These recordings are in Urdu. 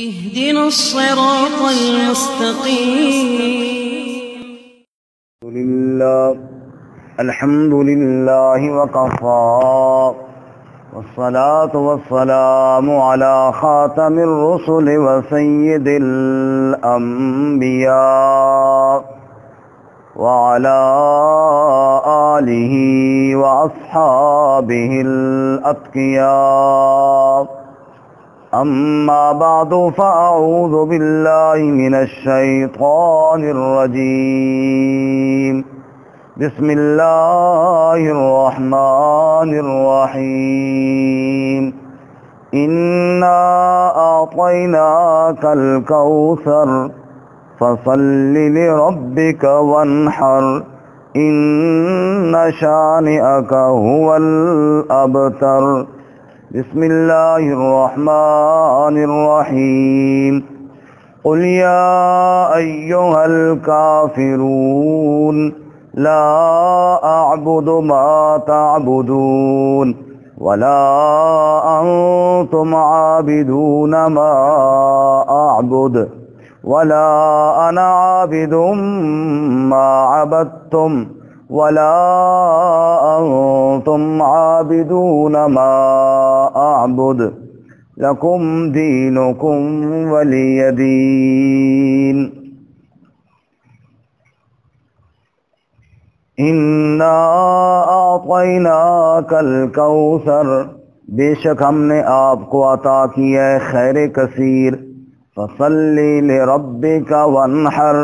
اهدنا الصراط المستقيم. الحمد لله وكفى والصلاة والسلام على خاتم الرسل وسيد الأنبياء وعلى آله وأصحابه الأتقياء. أما بعد فأعوذ بالله من الشيطان الرجيم. بسم الله الرحمن الرحيم. إنا أعطيناك الكوثر فصل لربك وانحر إن شانئك هو الأبتر. بسم الله الرحمن الرحيم. قل يا أيها الكافرون لا أعبد ما تعبدون ولا أنتم عابدون ما أعبد ولا أنا عابد ما عبدتم ولا أنتم عابدون ما أعبد لكم دينكم ولي دين. إنا أعطيناك الكوثر، بے شک ہم نے آپ کو عطا کیا ہے خیر کثیر. فصلی لربک وانحر،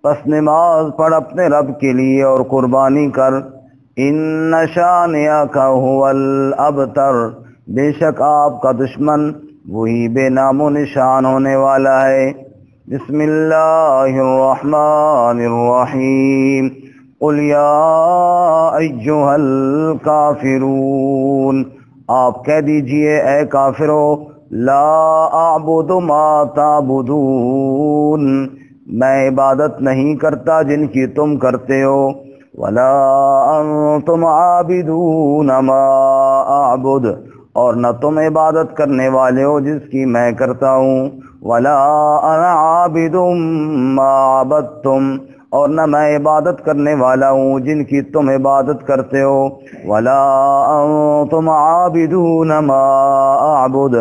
پس نماز پڑھ اپنے رب کے لیے اور قربانی کر. ان شانئک هو الابتر، بے شک آپ کا دشمن وہی بے نام و نشان ہونے والا ہے. بسم اللہ الرحمن الرحیم. قل یا ایھا الکافرون، آپ کہہ دیجئے اے کافرو، لا اعبد ما تعبدون، میں عبادت نہیں کرتا جن کی تم کرتے ہو. ولا انتم عابدون ما اعبد، اور نہ تم عبادت کرنے والے ہو جس کی میں کرتا ہوں. ولا انا عابد ما عبدتم، اور نہ میں عبادت کرنے والا ہوں جن کی تم عبادت کرتے ہو. ولا انتم عابدون ما اعبد،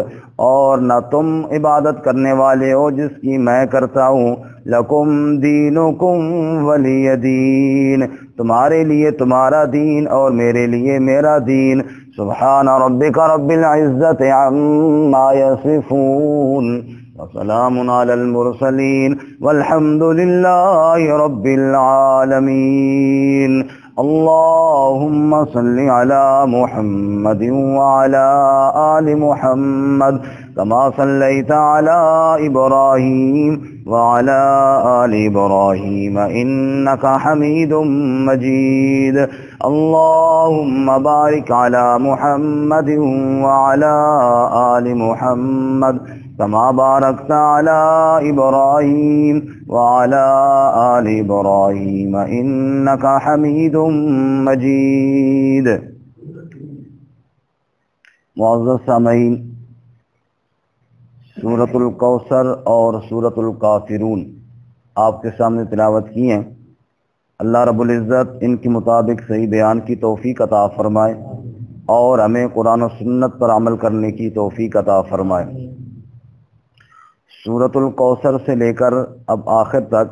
اور نہ تم عبادت کرنے والے ہو جس کی میں کرتا ہوں. لکم دینکم ولی دین، تمہارے لیے تمہارا دین اور میرے لیے میرا دین. سبحان ربک رب العزت عما یصفون وسلام علی المرسلین والحمد للہ رب العالمین. اللہم صل علی محمد وعلی آل محمد کما صلیت علی ابراہیم وعلی آل ابراہیم انک حمید مجید. اللہم بارک علی محمد وعلی آل محمد كما باركت على إبراهيم وعلى آل إبراهيم إنك حميد مجيد. معزز سامعین، سورۃ الکوثر اور سورۃ الکافرون آپ کے سامنے تلاوت کی ہیں. اللہ رب العزت ان کے مطابق صحیح بیان کی توفیق عطا فرمائے اور ہمیں قرآن و سنت پر عمل کرنے کی توفیق عطا فرمائے. سورۃ الکوثر سے لے کر اب آخر تک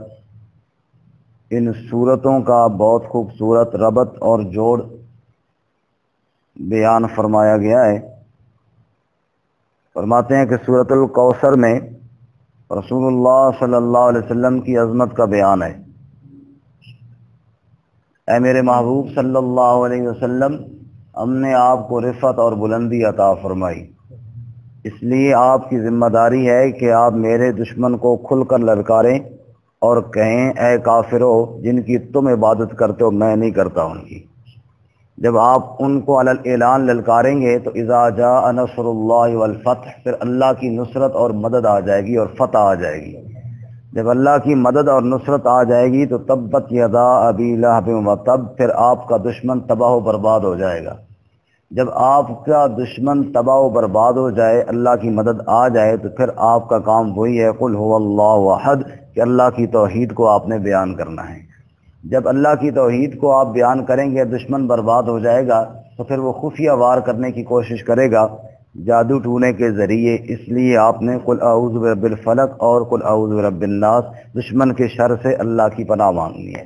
ان سورتوں کا بہت خوبصورت ربط اور جوڑ بیان فرمایا گیا ہے. فرماتے ہیں کہ سورۃ الکوثر میں رسول اللہ صلی اللہ علیہ وسلم کی عظمت کا بیان ہے. اے میرے محبوب صلی اللہ علیہ وسلم، ہم نے آپ کو رفعت اور بلندی عطا فرمائی، اس لیے آپ کی ذمہ داری ہے کہ آپ میرے دشمن کو کھل کر للکاریں اور کہیں اے کافرو، جن کی تم عبادت کرتے ہو میں نہیں کرتا ان کی. جب آپ ان کو علی الاعلان للکاریں گے تو اذا جاء نصر اللہ والفتح، پھر اللہ کی نصرت اور مدد آ جائے گی اور فتح آ جائے گی. جب اللہ کی مدد اور نصرت آ جائے گی تو تبت یدا ابی لہب و تب، پھر آپ کا دشمن تباہ و برباد ہو جائے گا. جب آپ کا دشمن تباہ و برباد ہو جائے، اللہ کی مدد آ جائے، تو پھر آپ کا کام وہی ہے قل هو اللہ احد، کہ اللہ کی توحید کو آپ نے بیان کرنا ہے۔ جب اللہ کی توحید کو آپ بیان کریں گے، دشمن برباد ہو جائے گا، تو پھر وہ خفیہ وار کرنے کی کوشش کرے گا جادو ٹونے کے ذریعے۔ اس لیے آپ نے قل اعوذ برب الفلق اور قل اعوذ برب الناس، دشمن کے شر سے اللہ کی پناہ مانگنی ہے،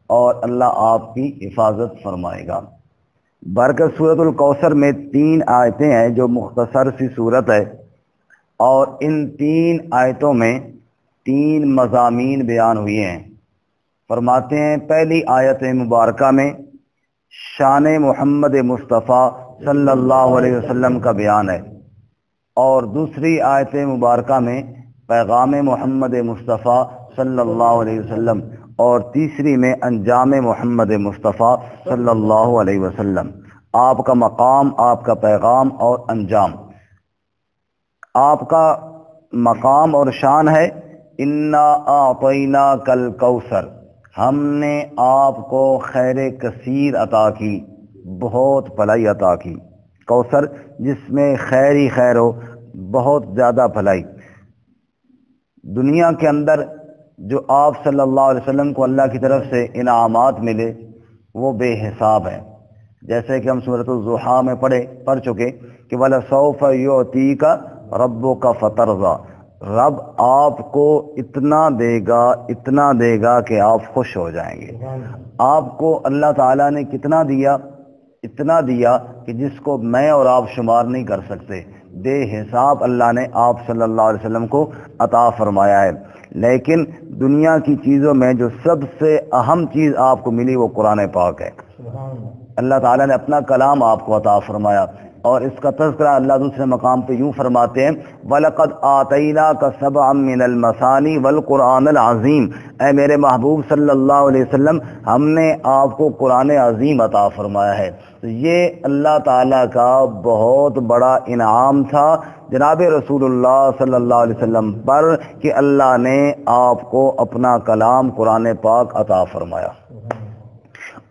اور اللہ آپ کی حفاظت فرمائے گا۔ برکت سورۃ الکوثر میں 3 آیتیں ہیں جو مختصر سی صورت ہے، اور ان 3 آیتوں میں 3 مضامین بیان ہوئے ہیں۔ فرماتے ہیں پہلی آیت مبارکہ میں شان محمد مصطفیٰ صلی اللہ علیہ وسلم کا بیان ہے، اور دوسری آیت مبارکہ میں پیغام محمد مصطفیٰ صلی اللہ علیہ وسلم، اور تیسری میں انجام محمد مصطفیٰ صلی اللہ علیہ وسلم۔ آپ کا مقام، آپ کا پیغام اور انجام۔ آپ کا مقام اور شان ہے انا اعطیناک الکوثر، ہم نے آپ کو خیر کثیر عطا کی، بہت بھلائی عطا کی۔ کوثر جس میں خیر ہی خیر ہو، بہت زیادہ بھلائی۔ دنیا کے اندر جو آپ صلی اللہ علیہ وسلم کو اللہ کی طرف سے انعامات ملے وہ بے حساب ہیں، جیسے کہ ہم سورۃ الضحیٰ میں پڑھ چکے کہ وَلَسَوْفَ يُعْطِيكَ رَبُّكَ فَتَرْضَىٰ، رب آپ کو اتنا دے گا کہ آپ خوش ہو جائیں گے۔ آپ کو اللہ تعالیٰ نے کتنا دیا؟ اتنا دیا کہ جس کو میں اور آپ شمار نہیں کر سکتے، بے حساب اللہ نے آپ صلی اللہ علیہ وسلم کو عطا فرمایا ہے۔ لیکن دنیا کی چیزوں میں جو سب سے اہم چیز آپ کو ملی وہ قرآن پاک ہے۔ اللہ تعالیٰ نے اپنا کلام آپ کو عطا فرمایا، اور اس کا تذکرہ اللہ دوسرے مقام پہ یوں فرماتے ہیں وَلَقَدْ آتَيْنَاكَ سَبْعًا مِّنَ الْمَثَانِي وَالْقُرْآنَ الْعَظِيمِ، اے میرے محبوب صلی اللہ علیہ وسلم، ہم نے آپ کو قرآن عظیم عطا فرمایا ہے۔ تو یہ اللہ تعالیٰ کا بہت بڑا انعام تھا جناب رسول اللہ صلی اللہ علیہ وسلم پر کہ اللہ نے آپ کو اپنا کلام قرآن پاک عطا فرمایا۔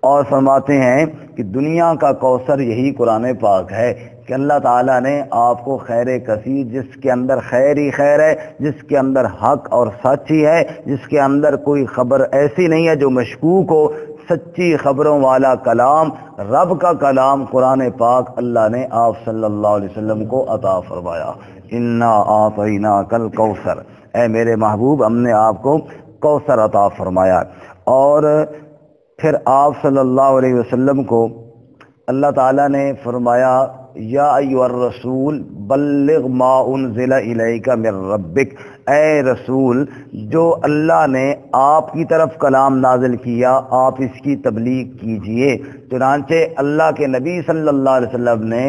اور فرماتے ہیں کہ دنیا کا کوثر یہی قرآن پاک ہے کہ اللہ تعالیٰ نے آپ کو خیر کثیر، جس کے اندر خیر ہی خیر ہے، جس کے اندر حق اور سچ ہی ہے، جس کے اندر کوئی خبر ایسی نہیں ہے جو مشکوک ہو، سچی خبروں والا کلام، رب کا کلام قرآن پاک اللہ نے آپ صلی اللہ علیہ وسلم کو عطا فرمایا۔ انا اعطیناک الکوثر، اے میرے محبوب ہم نے آپ کو کوثر عطا فرمایا۔ اور پھر آپ صلی اللہ علیہ وسلم کو اللہ تعالیٰ نے فرمایا یا ایھا الرسول بلغ ما انزل الیک من ربک، اے رسول جو اللہ نے آپ کی طرف کلام نازل کیا آپ اس کی تبلیغ کیجئے۔ چنانچہ اللہ کے نبی صلی اللہ علیہ وسلم نے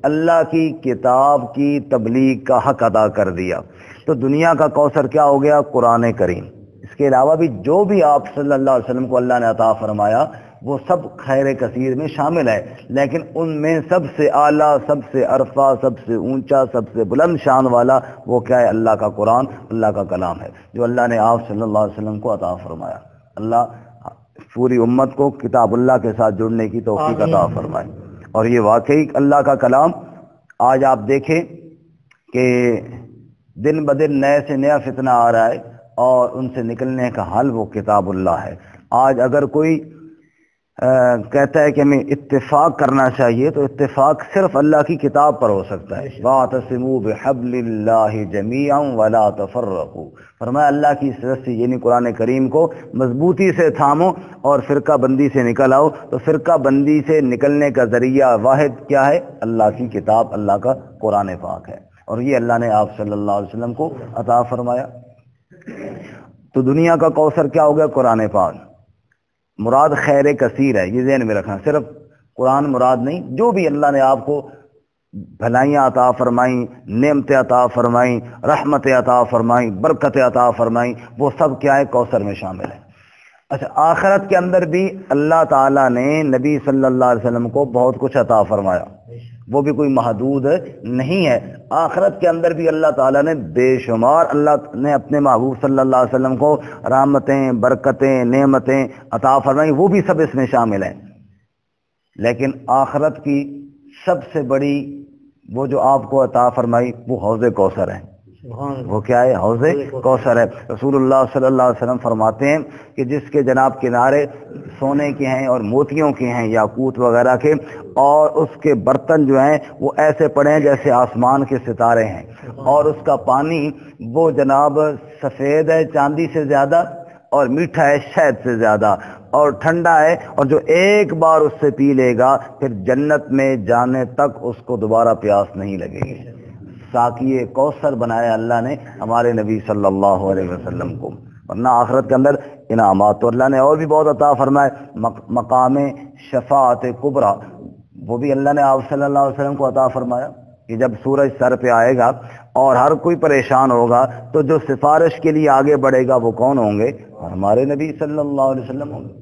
اللہ کی کتاب کی تبلیغ کا حق ادا کر دیا۔ تو دنیا کا کوثر کیا ہو گیا؟ قرآن کریم۔ اس کے علاوہ بھی جو بھی آپ صلی اللہ علیہ وسلم کو اللہ نے عطا فرمایا وہ سب خیر کثیر میں شامل ہے، لیکن ان میں سب سے اعلیٰ، سب سے عرفہ، سب سے اونچا، سب سے بلند شان والا وہ کیا ہے؟ اللہ کا قرآن، اللہ کا کلام ہے جو اللہ نے آپ صلی اللہ علیہ وسلم کو عطا فرمایا۔ اللہ پوری امت کو کتاب اللہ کے ساتھ جڑنے کی توفیق عطا فرمائے۔ اور یہ واقعی اللہ کا کلام، آج آپ دیکھیں کہ دن بدن نئے سے نیا فتنہ آ رہا ہے، اور ان سے نکلنے کا حل وہ کتاب اللہ ہے۔ آج اگر کوئی کہتا ہے کہ ہمیں اتفاق کرنا چاہیے تو اتفاق صرف اللہ کی کتاب پر ہو سکتا ہے۔ وَاعْتَصِمُوا بِحَبْلِ اللَّهِ جَمِيعًا وَلَا تَفَرَّقُوا، فرمایا اللہ کی اس رسی یعنی قرآن کریم کو مضبوطی سے تھامو اور فرقہ بندی سے نکل آؤ۔ تو فرقہ بندی سے نکلنے کا ذریعہ واحد کیا ہے؟ اللہ کی کتاب، اللہ کا قرآن پاک ہے، اور یہ اللہ نے آپ صلی اللہ علیہ وسلم کو عطا فرمایا۔ تو دنیا کا کوثر کیا ہو گیا؟ قرآن پاک۔ مراد خیر کثیر ہے، یہ ذہن میں رکھنا، صرف قرآن مراد نہیں، جو بھی اللہ نے آپ کو بھلائیاں عطا فرمائیں، نعمتیں عطا فرمائیں، رحمتیں عطا فرمائیں، برکتیں عطا فرمائیں، وہ سب کیا ہے؟ کوثر میں شامل ہے۔ اچھا، آخرت کے اندر بھی اللہ تعالیٰ نے نبی صلی اللہ علیہ وسلم کو بہت کچھ عطا فرمایا، وہ بھی کوئی محدود نہیں ہے۔ آخرت کے اندر بھی اللہ تعالیٰ نے بے شمار، اللہ نے اپنے محبوب صلی اللہ علیہ وسلم کو رحمتیں، برکتیں، نعمتیں عطا فرمائی، وہ بھی سب اس میں شامل ہیں۔ لیکن آخرت کی سب سے بڑی وہ جو آپ کو عطا فرمائی وہ حوض کوثر ہے۔ وہ کیا ہے؟ حوض کوثر ہے۔ رسول اللہ صلی اللہ علیہ وسلم فرماتے ہیں کہ جس کے جناب کنارے سونے کے ہیں اور موتیوں کے ہیں، یاقوت وغیرہ کے، اور اس کے برتن جو ہیں وہ ایسے پڑے ہیں جیسے آسمان کے ستارے ہیں، اور اس کا پانی وہ جناب سفید ہے چاندی سے زیادہ، اور میٹھا ہے شہد سے زیادہ، اور ٹھنڈا ہے، اور جو ایک بار اس سے پی لے گا پھر جنت میں جانے تک اس کو دوبارہ پیاس نہیں لگے گی۔ ساقی کوثر بنایا اللہ نے ہمارے نبی صلی اللہ علیہ وسلم کو، ورنہ آخرت کے اندر انعامات تو اللہ نے اور بھی بہت عطا فرمائے۔ مقام شفاعت کبریٰ وہ بھی اللہ نے آپ صلی اللہ علیہ وسلم کو عطا فرمایا کہ جب سورج سر پہ آئے گا اور ہر کوئی پریشان ہوگا تو جو سفارش کے لیے آگے بڑھے گا وہ کون ہوں گے؟ ہمارے نبی صلی اللہ علیہ وسلم ہوں گے،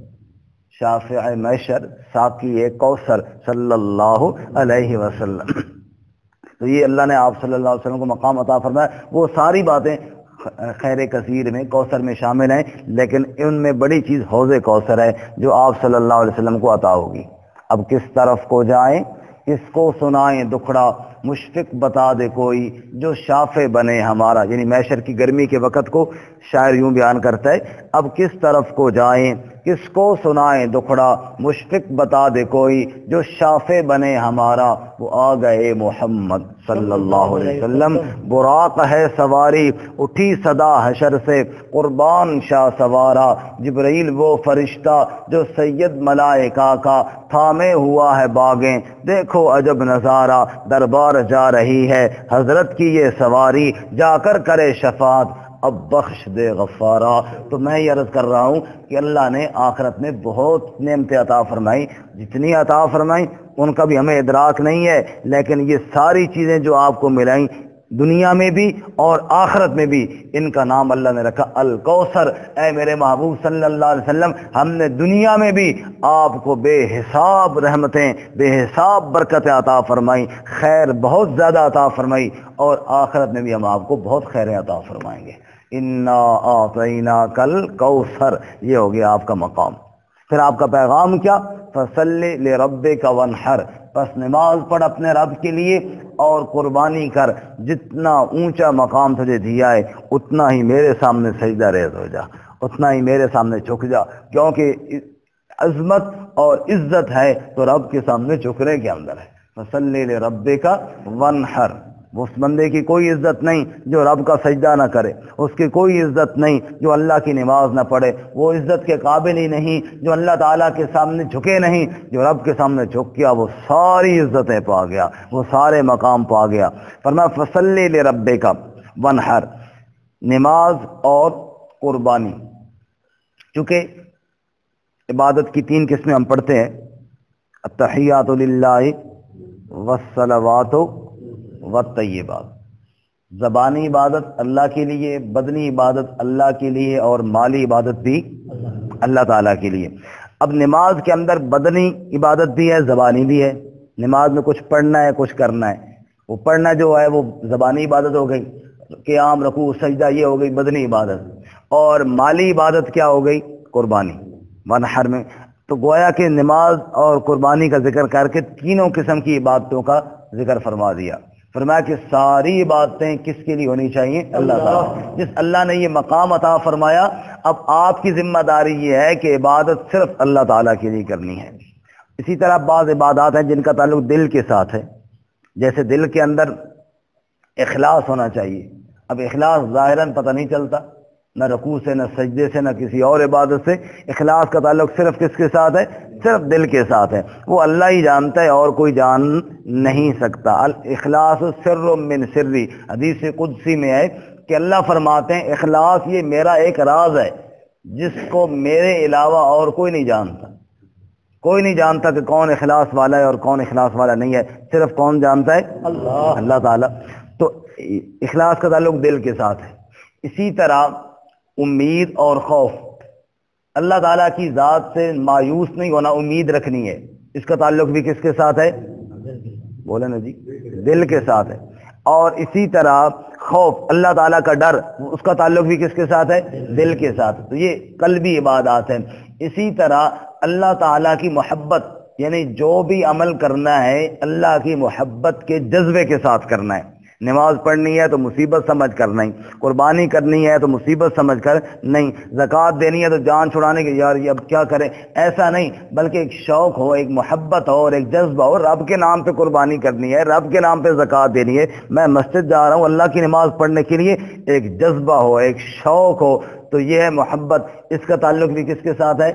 شافع محشر ساقی کوثر صلی اللہ علیہ وسلم۔ تو یہ اللہ نے آپ صلی اللہ علیہ وسلم کو مقام عطا فرمایا۔ وہ ساری باتیں خیر کثیر میں کوثر میں شامل ہیں، لیکن ان میں بڑی چیز حوض کوثر ہے جو آپ صلی اللہ علیہ وسلم کو عطا ہوگی۔ اب کس طرف کو جائیں، کس کو سنائیں دکھڑا، مشفق بتا دے کوئی جو شافع بنے ہمارا، یعنی محشر کی گرمی کے وقت کو شاعر یوں بیان کرتا ہے، اب کس طرف کو جائیں، کس کو سنائیں دکھڑا، مشفق بتا دے کوئی جو شافع بنے ہمارا، وہ آ گئے محمد صلی اللہ علیہ وسلم۔ براق ہے سواری اٹھی صدا حشر سے، قربان شاہ سوارا جبرائیل وہ فرشتہ جو سید ملائکہ کا تھامے ہوا ہے باغیں، دیکھو عجب نظارہ دربار جا رہی ہے حضرت کی یہ سواری، جا کر کرے شفاعت اب بخش دے غفارا۔ تو میں یہ عرض کر رہا ہوں کہ اللہ نے آخرت میں بہت نعمتیں عطا فرمائی، جتنی عطا فرمائی ان کا بھی ہمیں ادراک نہیں ہے، لیکن یہ ساری چیزیں جو آپ کو ملائیں دنیا میں بھی اور آخرت میں بھی، ان کا نام اللہ نے رکھا الکوثر۔ اے میرے محبوب صلی اللہ علیہ وسلم، ہم نے دنیا میں بھی آپ کو بے حساب رحمتیں، بے حساب برکتیں عطا فرمائی، خیر بہت زیادہ عطا فرمائی، اور آخرت میں بھی ہم آپ کو بہت خیریں عطا فرمائیں گے۔ انا اعطیناک الکوثر، یہ ہو گیا آپ کا مقام۔ پھر آپ کا پیغام کیا؟ فصلی لربک وانحر، بس نماز پڑھ اپنے رب کے لیے اور قربانی کر، جتنا اونچا مقام تجھے دیا ہے اتنا ہی میرے سامنے سجدہ ریز ہو جا، اتنا ہی میرے سامنے جھک جا، کیونکہ عظمت اور عزت ہے تو رب کے سامنے جھکنے کے اندر ہے۔ فصلی لربک وانحر، اس بندے کی کوئی عزت نہیں جو رب کا سجدہ نہ کرے، اس کی کوئی عزت نہیں جو اللہ کی نماز نہ پڑھے، وہ عزت کے قابل ہی نہیں جو اللہ تعالیٰ کے سامنے جھکے نہیں، جو رب کے سامنے جھک گیا وہ ساری عزتیں پا گیا، وہ سارے مقام پا گیا۔ فرمایا فصلی لربک وانحر، نماز اور قربانی، چونکہ عبادت کی 3 قسمیں ہم پڑھتے ہیں، التحیات للہ والصلوات والطیبات، زبانی عبادت اللہ کے لیے، بدنی عبادت اللہ کے لیے، اور مالی عبادت بھی اللہ تعالیٰ کے لیے۔ اب نماز کے اندر بدنی عبادت بھی ہے، زبانی بھی ہے۔ نماز میں کچھ پڑھنا ہے، کچھ کرنا ہے، وہ پڑھنا جو ہے وہ زبانی عبادت ہو گئی، قیام رکوع سجدہ یہ ہو گئی بدنی عبادت، اور مالی عبادت کیا ہو گئی؟ قربانی وانحر میں۔ تو گویا کہ نماز اور قربانی کا ذکر کر کے تینوں قسم کی عبادتوں کا ذکر فرما دیا۔ فرمایا کہ ساری عبادتیں کس کے لیے ہونی چاہیے؟ اللہ تعالیٰ۔ جس اللہ نے یہ مقام عطا فرمایا، اب آپ کی ذمہ داری یہ ہے کہ عبادت صرف اللہ تعالیٰ کے لیے کرنی ہے۔ اسی طرح بعض عبادات ہیں جن کا تعلق دل کے ساتھ ہے، جیسے دل کے اندر اخلاص ہونا چاہیے۔ اب اخلاص ظاہراً پتہ نہیں چلتا، نہ رکوع سے، نہ سجدے سے، نہ کسی اور عبادت سے۔ اخلاص کا تعلق صرف کس کے ساتھ ہے؟ صرف دل کے ساتھ ہے، وہ اللہ ہی جانتا ہے اور کوئی جان نہیں سکتا۔ الاخلاص سر من سری، حدیث قدسی میں ہے کہ اللہ فرماتے ہیں اخلاص یہ میرا ایک راز ہے جس کو میرے علاوہ اور کوئی نہیں جانتا۔ کوئی نہیں جانتا کہ کون اخلاص والا ہے اور کون اخلاص والا نہیں ہے، صرف کون جانتا ہے؟ اللہ تعالیٰ۔ تو اخلاص کا تعلق دل کے ساتھ ہے۔ اسی طرح امید اور خوف، اللہ تعالیٰ کی ذات سے مایوس نہیں ہونا، امید رکھنی ہے، اس کا تعلق بھی کس کے ساتھ ہے؟ بولے نا جی، دل کے ساتھ ہے۔ اور اسی طرح خوف، اللہ تعالیٰ کا ڈر، اس کا تعلق بھی کس کے ساتھ ہے؟ دل کے ساتھ۔ تو یہ قلبی عبادات ہیں۔ اسی طرح اللہ تعالیٰ کی محبت یعنی جو بھی عمل کرنا ہے اللہ کی محبت کے جذبے کے ساتھ کرنا ہے. نماز پڑھنی ہے تو مصیبت سمجھ کر نہیں, قربانی کرنی ہے تو مصیبت سمجھ کر نہیں, زکوٰۃ دینی ہے تو جان چھڑانے کے یار یہ اب کیا کریں, ایسا نہیں, بلکہ ایک شوق ہو, ایک محبت ہو اور ایک جذبہ ہو. رب کے نام پہ قربانی کرنی ہے, رب کے نام پہ زکوٰۃ دینی ہے, میں مسجد جا رہا ہوں اللہ کی نماز پڑھنے کے لیے, ایک جذبہ ہو, ایک شوق ہو, تو یہ ہے محبت. اس کا تعلق بھی کس کے ساتھ ہے؟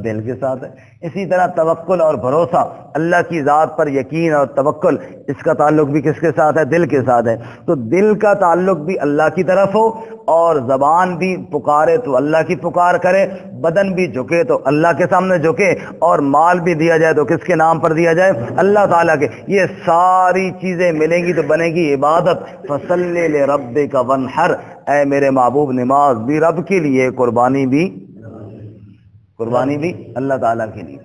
دل کے ساتھ ہے. اسی طرح توکل اور بھروسہ, اللہ کی ذات پر یقین اور توکل, اس کا تعلق بھی کس کے ساتھ ہے؟ دل کے ساتھ ہے. تو دل کا تعلق بھی اللہ کی طرف ہو, اور زبان بھی پکارے تو اللہ کی پکار کرے, بدن بھی جھکے تو اللہ کے سامنے جھکے, اور مال بھی دیا جائے تو کس کے نام پر دیا جائے؟ اللہ تعالیٰ کے. یہ ساری چیزیں ملیں گی تو بنے گی عبادت. فصلی لربک وانحر, اے میرے محبوب نماز بھی رب کے لیے, قربانی بھی اللہ تعالیٰ کے لیے.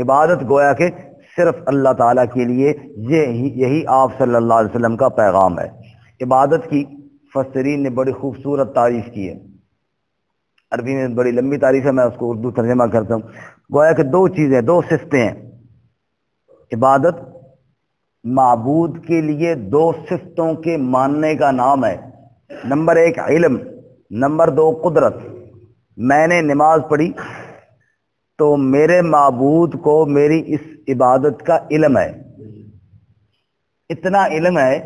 عبادت گویا کہ صرف اللہ تعالیٰ کے لیے. یہی آپ صلی اللہ علیہ وسلم کا پیغام ہے. عبادت کی مفسرین نے بڑی خوبصورت تعریف کی ہے. عربی میں بڑی لمبی تعریف ہے, میں اس کو اردو ترجمہ کرتا ہوں. گویا کہ دو چیزیں, دو صفتیں ہیں. عبادت معبود کے لیے دو صفتوں کے ماننے کا نام ہے. نمبر 1 علم, نمبر 2 قدرت. میں نے نماز پڑھی تو میرے معبود کو میری اس عبادت کا علم ہے. اتنا علم ہے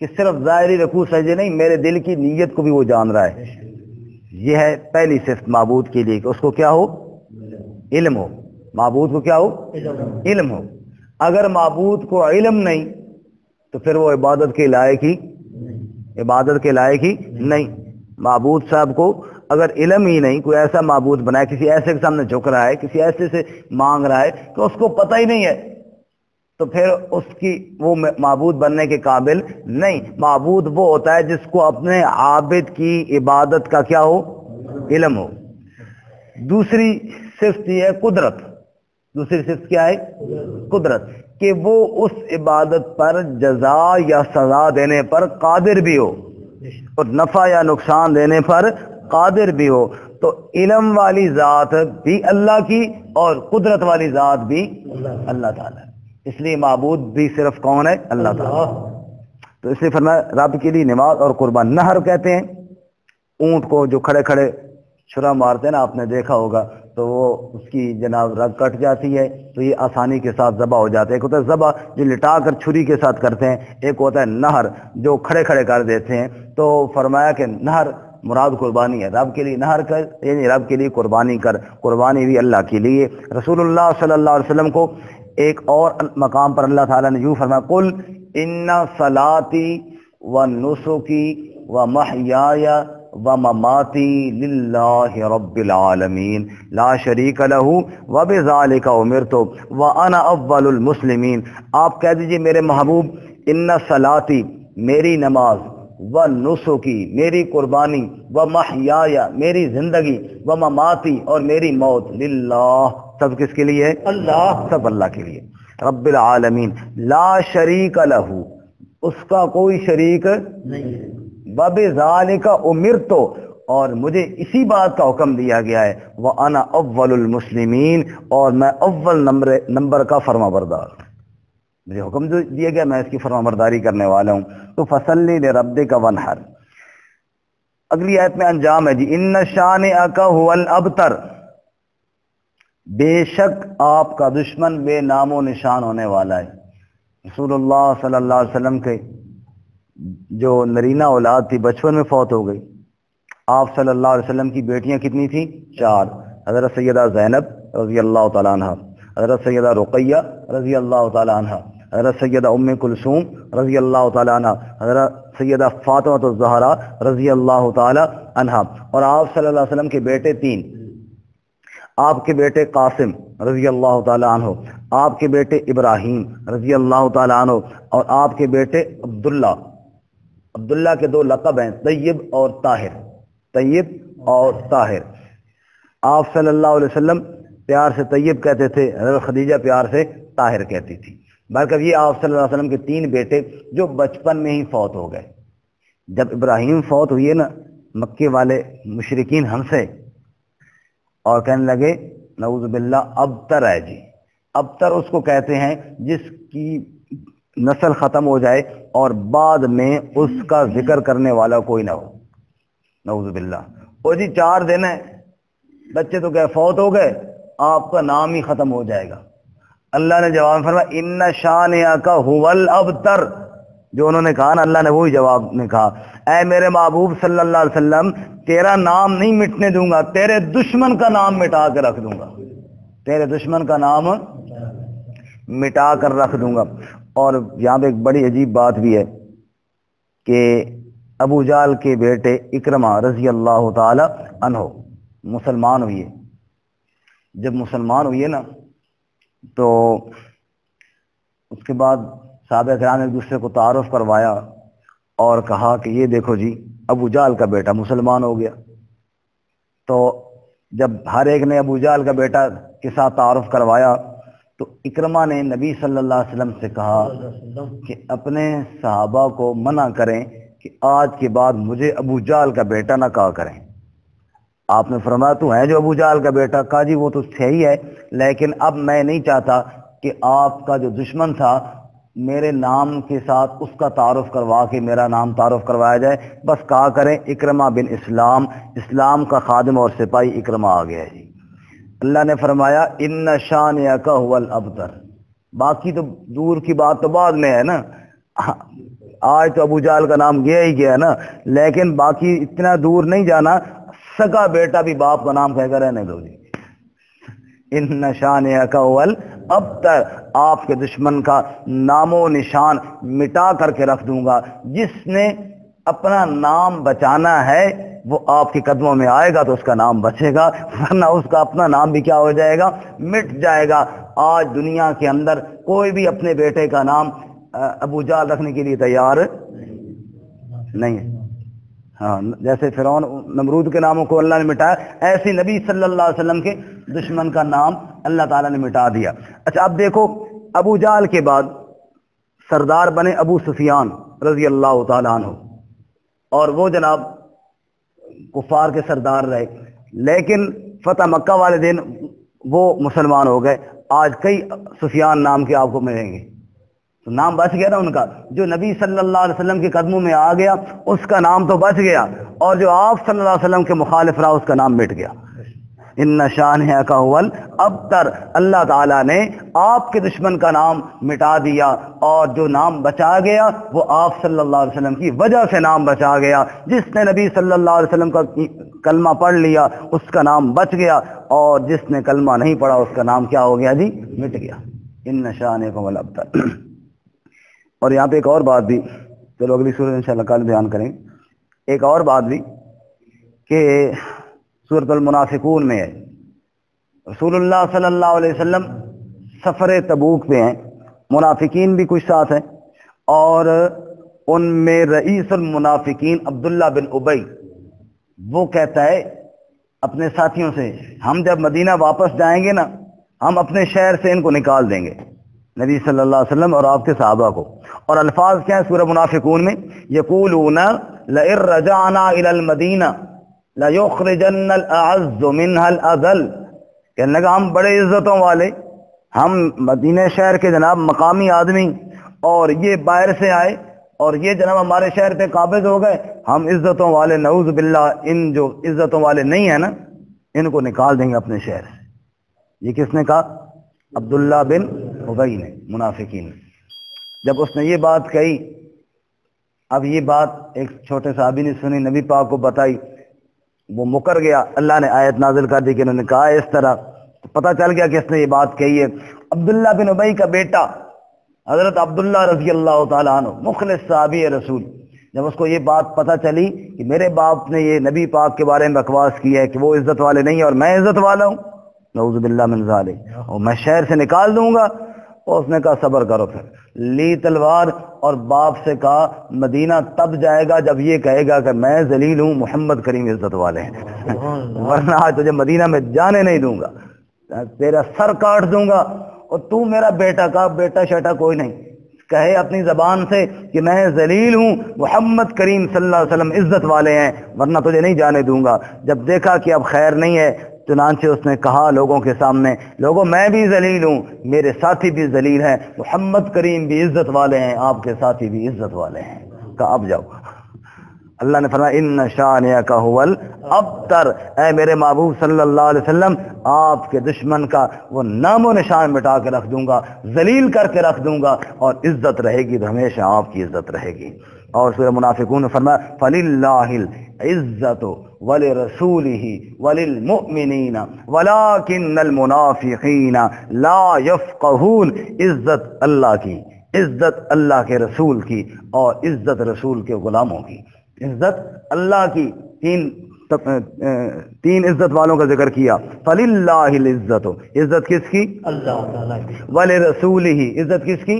کہ صرف ظاہری رکوع سجدے نہیں, میرے دل کی نیت کو بھی وہ جان رہا ہے. یہ ہے پہلی صفت معبود کے لیے کہ اس کو کیا ہو؟ علم ہو. معبود کو کیا ہو؟ علم ہو. اگر معبود کو علم نہیں تو پھر وہ عبادت کے لائق ہی نہیں. معبود صاحب کو اگر علم ہی نہیں, کوئی ایسا معبود بنائے, کسی ایسے کے سامنے جھک رہا ہے, کسی ایسے سے مانگ رہا ہے کہ اس کو پتہ ہی نہیں ہے, تو پھر اس کی وہ معبود بننے کے قابل نہیں. معبود وہ ہوتا ہے جس کو اپنے عابد کی عبادت کا کیا ہو؟ علم ہو. دوسری صفت یہ ہے قدرت. دوسری صفت کیا ہے؟ قدرت, کہ وہ اس عبادت پر جزا یا سزا دینے پر قادر بھی ہو, اور نفع یا نقصان دینے پر قادر بھی ہو. تو علم والی ذات بھی اللہ کی اور قدرت والی ذات بھی اللہ تعالیٰ. اس لیے معبود بھی صرف کون ہے؟ اللہ تعالیٰ. تو اس لیے فرمایا رب کے لیے نماز اور قربان. نہر کہتے ہیں اونٹ کو جو کھڑے کھڑے چھرا مارتے ہیں نا, آپ نے دیکھا ہوگا, تو وہ اس کی جناب رگ کٹ جاتی ہے تو یہ آسانی کے ساتھ ذبح ہو جاتے ہیں. ایک ہوتا ہے ذبح جو لٹا کر چھری کے ساتھ کرتے ہیں, ایک ہوتا ہے نہر جو کھڑے کھڑے کر دیتے ہیں. تو فرمایا کہ نہر مراد قربانی ہے. رب کے لیے نہر کر, یعنی رب کے لیے قربانی کر. قربانی بھی اللہ کے لیے. رسول اللہ صلی اللہ علیہ وسلم کو ایک اور مقام پر اللہ تعالیٰ نے یوں فرمایا, قل ان صلاتی و نسکی و محیای و مماتی للہ رب العالمین لا شریک لہ و بذالک امرت وانا اول المسلمین. آپ کہہ دیجئے میرے محبوب, ان صلاتی میری نماز, و نسکی میری قربانی, و محیای میری زندگی, و مماتی اور میری موت, للہ سب کس کے لیے ہے؟ اللہ. سب اللہ کے لیے. رب العالمین لا شریک لہ, اس کا کوئی شریک نہیں. وبذالک امرت, اور مجھے اسی بات کا حکم دیا گیا ہے. وانا اول المسلمین, اور میں اول نمبر کا فرما بردار. مجھے حکم دیا گیا, میں اس کی فرما برداری کرنے والا ہوں. تو فصلی لربک وانحر. اگلی آیت میں انجام ہے جی, ان شانئک هو الابتر, بے شک آپ کا دشمن بے نام و نشان ہونے والا ہے. رسول اللہ صلی اللہ علیہ وسلم کے جو نرینہ اولاد تھی بچپن میں فوت ہو گئی. آپ صلی اللہ علیہ وسلم کی بیٹیاں کتنی تھیں؟ 4. حضرت سیدہ زینب رضی اللہ تعالیٰ عنہ, حضرت سیدہ رقیہ رضی اللہ تعالیٰ عنہ, حضرت سیدہ ام کلثوم رضی اللہ تعالیٰ عنہ, حضرت سیدہ فاطمہ الزہرا رضی اللہ تعالیٰ عنہ. اور آپ صلی اللہ علیہ وسلم کے بیٹے 3, آپ کے بیٹے قاسم رضی اللہ تعالیٰ عنہ, آپ کے بیٹے ابراہیم رضی اللہ تعالیٰ عنہ, اور آپ کے بیٹے عبداللہ. عبداللہ کے 2 لقب ہیں, طیب اور طاہر. طیب اور طاہر. آپ صلی اللہ علیہ وسلم پیار سے طیب کہتے تھے, حضرت خدیجہ پیار سے طاہر کہتی تھی. بلکہ یہ آپ صلی اللہ علیہ وسلم کے 3 بیٹے جو بچپن میں ہی فوت ہو گئے. جب ابراہیم فوت ہوئے نا, مکے والے مشرکین ہنسے اور کہنے لگے نعوذ باللہ ابتر ہے جی, ابتر اس کو کہتے ہیں جس کی نسل ختم ہو جائے اور بعد میں اس کا ذکر کرنے والا کوئی نہ ہو، نعوذ باللہ۔ وہ جی 4 دن ہے، بچے تو کہ فوت ہو گئے، آپ کا نام ہی ختم ہو جائے گا۔ اللہ نے جواب فرمایا ان شانئک ھو الابتر، جو انہوں نے کہا نا، اللہ نے وہی جواب میں کہا، اے میرے محبوب صلی اللہ علیہ وسلم، تیرا نام نہیں مٹنے دوں گا، تیرے دشمن کا نام مٹا کے رکھ دوں گا، تیرے دشمن کا نام مٹا کر رکھ دوں گا۔ اور یہاں پہ ایک بڑی عجیب بات بھی ہے کہ ابو جہل کے بیٹے اکرمہ رضی اللہ تعالی عنہ مسلمان ہوئے۔ جب مسلمان ہوئے نا تو اس کے بعد صحابہ کرام نے ایک دوسرے کو تعارف کروایا اور کہا کہ یہ دیکھو جی ابو جہل کا بیٹا مسلمان ہو گیا۔ تو جب ہر ایک نے ابو جہل کا بیٹا کے ساتھ تعارف کروایا تو اکرمہ نے نبی صلی اللہ علیہ وسلم سے کہا کہ اپنے صحابہ کو منع کریں کہ آج کے بعد مجھے ابو جہل کا بیٹا نہ کہا کریں۔ آپ نے فرمایا تو ہے جو ابو جہل کا بیٹا؟ کہا جی وہ تو صحیح ہے، لیکن اب میں نہیں چاہتا کہ آپ کا جو دشمن تھا میرے نام کے ساتھ اس کا تعارف کروا کے میرا نام تعارف کروایا جائے، بس کہا کریں اکرمہ بن اسلام، اسلام کا خادم اور سپاہی اکرمہ آ گیا ہے جی۔ اللہ نے فرمایا ان شانئک ھو الابتر، باقی تو دور کی بات تو بعد میں ہے نا، آج تو ابو جہل کا نام گیا ہی گیا نا، لیکن باقی اتنا دور نہیں جانا، سگا بیٹا بھی باپ کا نام کہہ کر رہنے دو جی۔ ان شانئک ھو الابتر، آپ کے دشمن کا نام و نشان مٹا کر کے رکھ دوں گا۔ جس نے اپنا نام بچانا ہے وہ آپ کے قدموں میں آئے گا تو اس کا نام بچے گا، ورنہ اس کا اپنا نام بھی کیا ہو جائے گا، مٹ جائے گا۔ آج دنیا کے اندر کوئی بھی اپنے بیٹے کا نام ابو جہل رکھنے کے لیے تیار نہیں ہے۔ ہاں، جیسے فرعون نمرود کے ناموں کو اللہ نے مٹایا، ایسے نبی صلی اللہ علیہ وسلم کے دشمن کا نام اللہ تعالیٰ نے مٹا دیا۔ اچھا اب دیکھو، ابو جہل کے بعد سردار بنے ابو سفیان رضی اللہ تعالیٰ عنہ، اور وہ جناب کفار کے سردار رہے، لیکن فتح مکہ والے دن وہ مسلمان ہو گئے۔ آج کئی سفیان نام کے آپ کو ملیں گے، تو نام بچ گیا نا ان کا، جو نبی صلی اللہ علیہ وسلم کے قدموں میں آ گیا اس کا نام تو بچ گیا، اور جو آپ صلی اللہ علیہ وسلم کے مخالف رہا اس کا نام مٹ گیا۔ ان شانئک ھو الابتر، اللہ تعالیٰ نے آپ کے دشمن کا نام مٹا دیا، اور جو نام بچا گیا وہ آپ صلی اللہ علیہ وسلم کی وجہ سے نام بچا گیا۔ جس نے نبی صلی اللہ علیہ وسلم کا کلمہ پڑھ لیا اس کا نام بچ گیا، اور جس نے کلمہ نہیں پڑھا اس کا نام کیا ہو گیا جی، مٹ گیا۔ ان شانئک ھو الابتر۔ اور یہاں پہ ایک اور بات بھی، چلو اگلی سورۃ انشاءاللہ کل بیان کریں، ایک اور بات بھی کہ سورۃ المنافقون میں ہے، رسول اللہ صلی اللہ علیہ وسلم سفر تبوک پہ ہیں، منافقین بھی کچھ ساتھ ہیں، اور ان میں رئیس المنافقین عبداللہ بن ابی، وہ کہتا ہے اپنے ساتھیوں سے ہم جب مدینہ واپس جائیں گے نا ہم اپنے شہر سے ان کو نکال دیں گے، نبی صلی اللہ علیہ وسلم اور آپ کے صحابہ کو۔ اور الفاظ کیا ہیں سورہ منافقون میں؟ یقولون لئن رجعنا الى المدینہ لَيُخْرِجَنَّ الْأَعَزُّ مِنْهَا الْأَذَلُّ، کہنے لگا ہم بڑے عزتوں والے، ہم مدینہ شہر کے جناب مقامی آدمی، اور یہ باہر سے آئے اور یہ جناب ہمارے شہر پہ قابض ہو گئے، ہم عزتوں والے، نعوذ باللہ، ان جو عزتوں والے نہیں ہیں نا ان کو نکال دیں گے اپنے شہر سے۔ یہ کس نے کہا؟ عبداللہ بن ابی نے، منافقین نے۔ جب اس نے یہ بات کہی، اب یہ بات ایک چھوٹے صحابی نے سنی، نبی پاک کو بتائی، وہ مکر گیا، اللہ نے آیت نازل کر دی کہ انہوں نے کہا اس طرح، تو پتہ چل گیا کہ اس نے یہ بات کہی ہے۔ عبداللہ بن ابی کا بیٹا حضرت عبداللہ رضی اللہ تعالیٰ عنہ، مخلص صحابی رسول، جب اس کو یہ بات پتہ چلی کہ میرے باپ نے یہ نبی پاک کے بارے میں بکواس کی ہے کہ وہ عزت والے نہیں ہیں اور میں عزت والا ہوں، نعوذ باللہ من ذالک، اور میں شہر سے نکال دوں گا، اور اس نے کہا صبر کرو، پھر لی تلوار اور باپ سے کہا مدینہ تب جائے گا جب یہ کہے گا کہ میں ذلیل ہوں، محمد کریم عزت والے ہیں، ورنہ آج تجھے مدینہ میں جانے نہیں دوں گا، تیرا سر کاٹ دوں گا، اور تو میرا بیٹا کا بیٹا شیٹا کوئی نہیں، کہے اپنی زبان سے کہ میں ذلیل ہوں، محمد کریم صلی اللہ علیہ وسلم عزت والے ہیں، ورنہ تجھے نہیں جانے دوں گا۔ جب دیکھا کہ اب خیر نہیں ہے چنانچہ اس نے کہا لوگوں کے سامنے، لوگوں میں بھی ذلیل ہوں، میرے ساتھی بھی ذلیل ہیں، محمد کریم بھی عزت والے ہیں، آپ کے ساتھی بھی عزت والے ہیں۔ کہا اب جاؤ۔ اللہ نے فرمایا ان شانئک هو الابتر، اے میرے محبوب صلی اللہ علیہ وسلم، آپ کے دشمن کا وہ نام و نشان مٹا کے رکھ دوں گا، ذلیل کر کے رکھ دوں گا، اور عزت رہے گی تو ہمیشہ آپ کی عزت رہے گی۔ اور سورہ منافقون نے فرمایا فَلِلَّهِ الْعِزَّةُ وَلِرَسُولِهِ وَلِلْمُؤْمِنِينَ وَلَكِنَّ الْمُنَافِقِينَ لَا يَفْقَهُونَ، عزت اللہ کی، عزت اللہ کے رسول کی، اور عزت رسول کے غلاموں کی۔ عزت اللہ کی، تین عزت والوں کا ذکر کیا۔ فَلِلَّهِ الْعِزَّةُ، عزت کس کی؟ اللہ تعالیٰ کی۔ وَلِرَسُولِهِ، عزت کس کی؟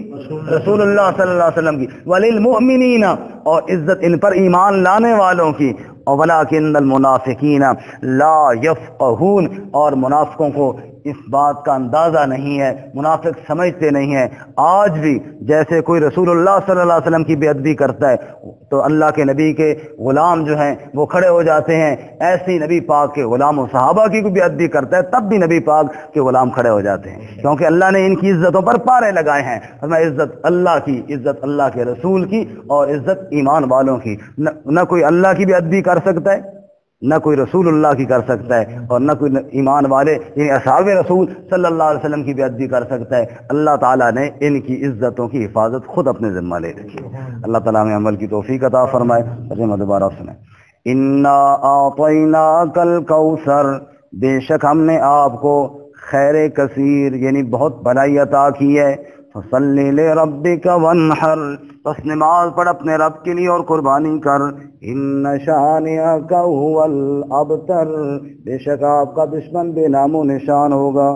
رسول اللہ صلی اللہ علیہ وسلم کی۔ وَلِلْمُؤْمِنِينَ، اور عزت ان پر ایمان لانے والوں کی۔ اور وَلَكِنَّ الْمُنَافِقِينَ لَا يَفْقَهُونَ، اور منافقوں کو اس بات کا اندازہ نہیں ہے، منافق سمجھتے نہیں ہیں۔ آج بھی جیسے کوئی رسول اللہ صلی اللہ علیہ وسلم کی بے ادبی کرتا ہے تو اللہ کے نبی کے غلام جو ہیں وہ کھڑے ہو جاتے ہیں، ایسی نبی پاک کے غلام و صحابہ کی کوئی بے ادبی کرتا ہے تب بھی نبی پاک کے غلام کھڑے ہو جاتے ہیں، کیونکہ اللہ نے ان کی عزتوں پر پارے لگائے ہیں۔ فرمایا عزت اللہ کی، عزت اللہ کے رسول کی، اور عزت ایمان والوں کی۔ نہ کوئی اللہ کی بے ادبی کر سکتا ہے، نہ کوئی رسول اللہ کی کر سکتا ہے، اور نہ کوئی ایمان والے یعنی اصحاب رسول صلی اللہ علیہ وسلم کی بے ادبی کر سکتا ہے۔ اللہ تعالیٰ نے ان کی عزتوں کی حفاظت خود اپنے ذمہ لے رکھی۔ اللہ تعالیٰ ہمیں عمل کی توفیق عطا فرمائے۔ ترجمہ دوبارہ سنیں۔ انا اعطیناک الکوثر، بے شک ہم نے آپ کو خیر کثیر یعنی بہت بھلائی عطا کی ہے۔ فصلی لربک وانحر، بس نماز پڑھ اپنے رب کے لیے اور قربانی کر۔ ان شانئک هو الابتر، بے شک آپ کا دشمن بے نام و نشان ہوگا۔